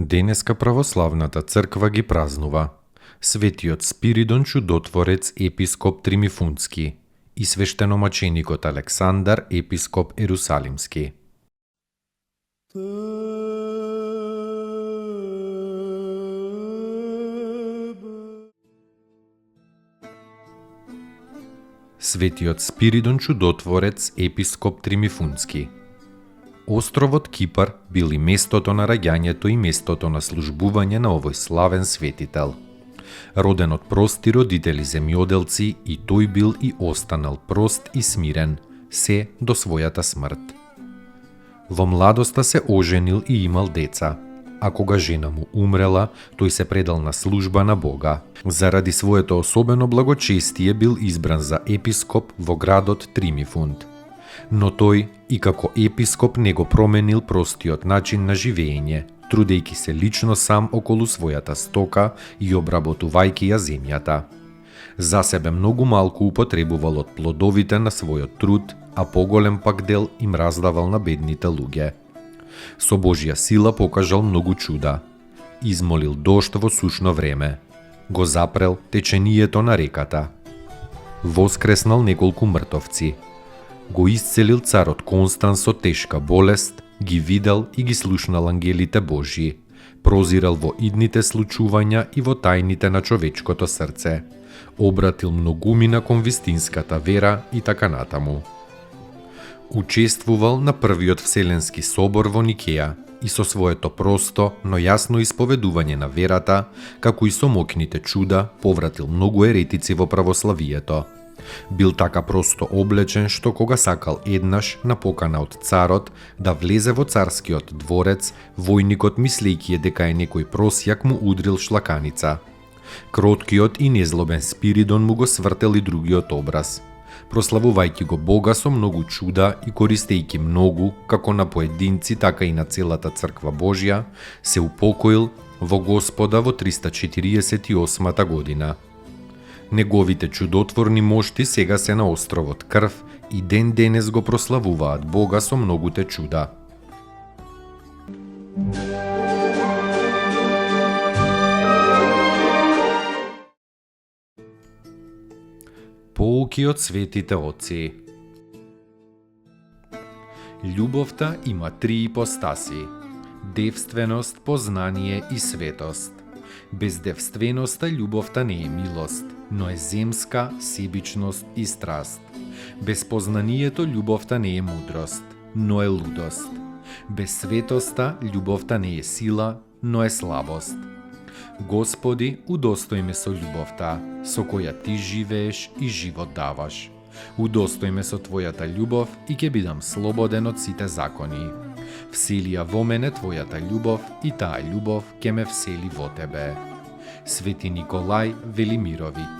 Денеска православната црква ги празнува Светиот Спиридон Чудотворец епископ Тримифунски и свештеномаченикот Александар епископ Ерусалимски. Светиот Спиридон Чудотворец епископ Тримифунски. Островот Кипар бил и местото на раѓањето и местото на службување на овој славен светител. Роден од прости родители земјоделци, и тој бил и останал прост и смирен, се до својата смрт. Во младоста се оженил и имал деца, а кога жена му умрела, тој се предал на служба на Бога. Заради своето особено благочестие бил избран за епископ во градот Тримифунд. Но тој и како епископ не го променил простиот начин на живење, трудејќи се лично сам околу својата стока и обработувајќи ја земјата. За себе многу малку употребувал од плодовите на својот труд, а поголем пак дел им раздавал на бедните луѓе. Со Божја сила покажал многу чуда. Измолил дожд во сушно време. Го запрел течението на реката. Воскреснал неколку мртовци. Го исцелил царот Констан со тешка болест, ги видел и ги слушнал ангелите Божји, прозирал во идните случувања и во тајните на човечкото срце, обратил многумина кон вистинската вера и така натаму. Учествувал на првиот Вселенски собор во Никеја и со своето просто, но јасно исповедување на верата, како и со моќните чуда, повратил многу еретици во православието. Бил така просто облечен што кога сакал еднаш на покана од царот да влезе во царскиот дворец, војникот мислејќи дека е некој просјак му удрил шлаканица. Кроткиот и незлобен Спиридон му го свртел и другиот образ. Прославувајќи го Бога со многу чуда и користејќи многу, како на поединци, така и на целата црква Божја, се упокоил во Господа во 348 година. Неговите чудотворни мошти сега се на островот Крв и ден денес го прославуваат Бога со многуте чуда. Поуки од светите отци. Љубовта има три ипостаси: девственост, познание и светост. Без девственоста љубовта не е милост, но е земска, себичност и страст. Без познанието љубовта не е мудрост, но е лудост. Без светоста љубовта не е сила, но е слабост. Господи, удостој ме со љубовта, со која Ти живееш и живот даваш. Удостој ме со Твојата љубов и ќе бидам слободен од сите закони. Всели ја во мене Твојата љубов и таа љубов ќе ме всели во Тебе. Свети Николај Велимировиќ.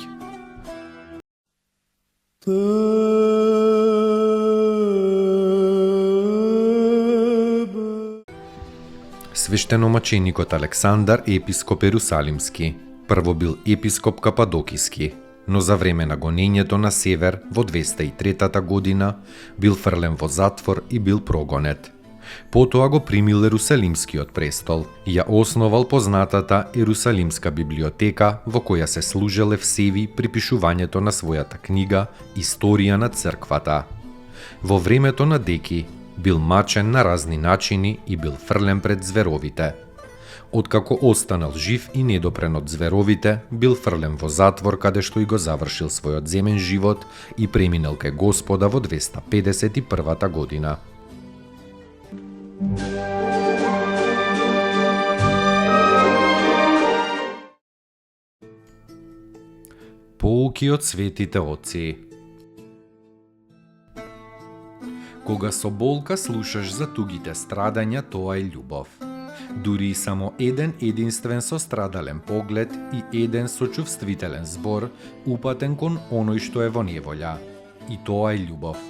Свештеномаченикот Александар епископ Ерусалимски. Прво бил епископ Кападокиски, но за време на гонењето на север во 203 година бил фрлен во затвор и бил прогонет. Потоа го примил Ерусалимскиот престол и ја основал познатата Ерусалимска библиотека, во која се служеле всеви припишувањето на својата книга Историја на црквата. Во времето на Деки бил мачен на разни начини и бил фрлен пред зверовите. Откако останал жив и недопрен од зверовите, бил фрлен во затвор каде што и го завршил својот земен живот и преминал кај Господа во 251 година. Поуки од светите отци. Кога со болка слушаш за тугите страдања, тоа е љубов. Дури и само еден единствен сострадален поглед и еден сочувствителен збор упатен кон оној што е во неволја. И тоа е љубов.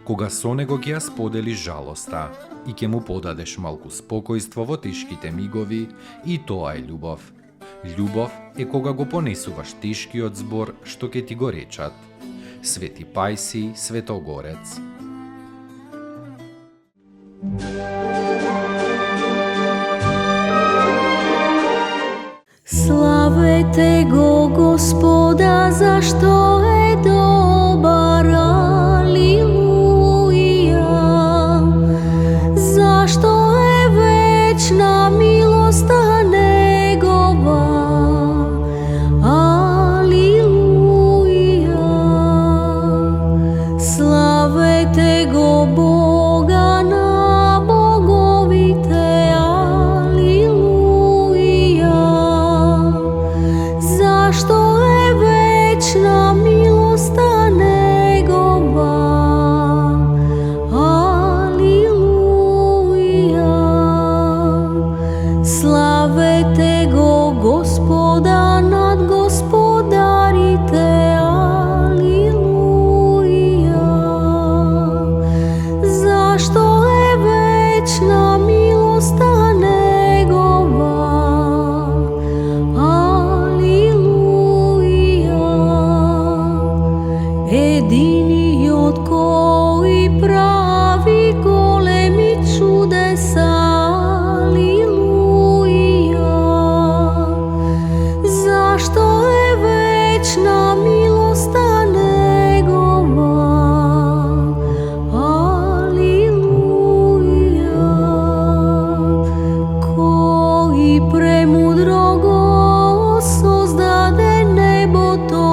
Кога со него ќе ја споделиш жалоста и ќе му подадеш малку спокојство во тешките мигови, и тоа е љубов. Љубов е кога го понесуваш тешкиот збор што ќе ти го речат. Свети Пајси Светогорец. Славете го Господа, зашто е добар, алилуја. Зашто е вечна милоста негова, алилуја. Славете го Бога на боговите, алилуја. Зашто е вечна милоста негова, алилуја. Славете го Господа над господарите, алилуја. Зашто е вечна милоста негова, единиот кој прави големи чудеса, алилуја. Зашто е вечна милоста негова, алилуја. Кој премудро го создаде небото,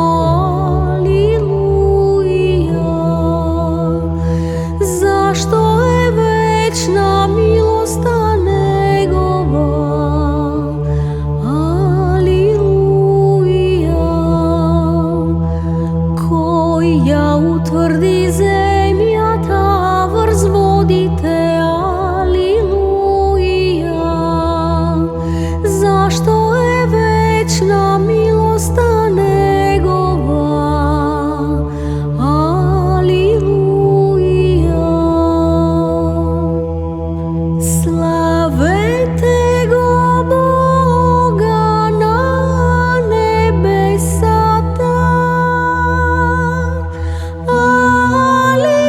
зашто е вечна милоста негова, алилуја. Кој ја утврди земјата врз водите, алилуја. Зашто е вечна милоста негова, алилуја. Славете го Бога на небесата, алилуја.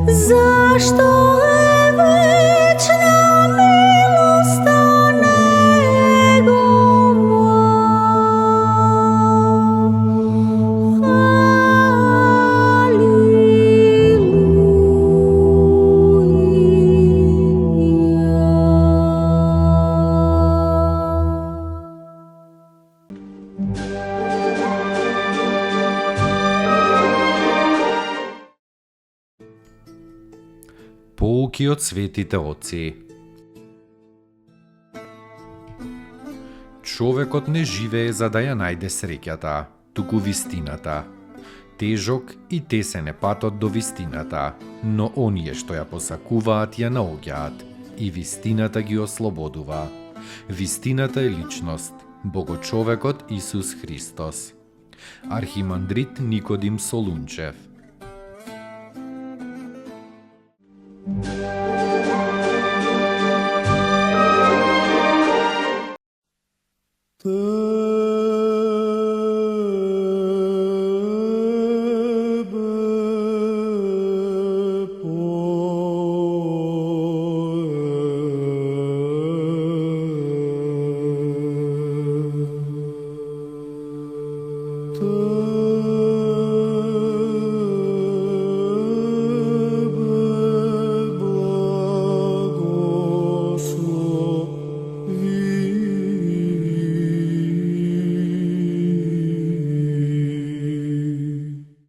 Зашто е вечна милоста Поуки од светите отци. Човекот не живее за да ја најде среќата, туку вистината. Тежок и тесен е патот до вистината, но оние што ја посакуваат ја наоѓаат и вистината ги ослободува. Вистината е личност, Богочовекот Исус Христос. Архимандрит Никодим Солунчев. Te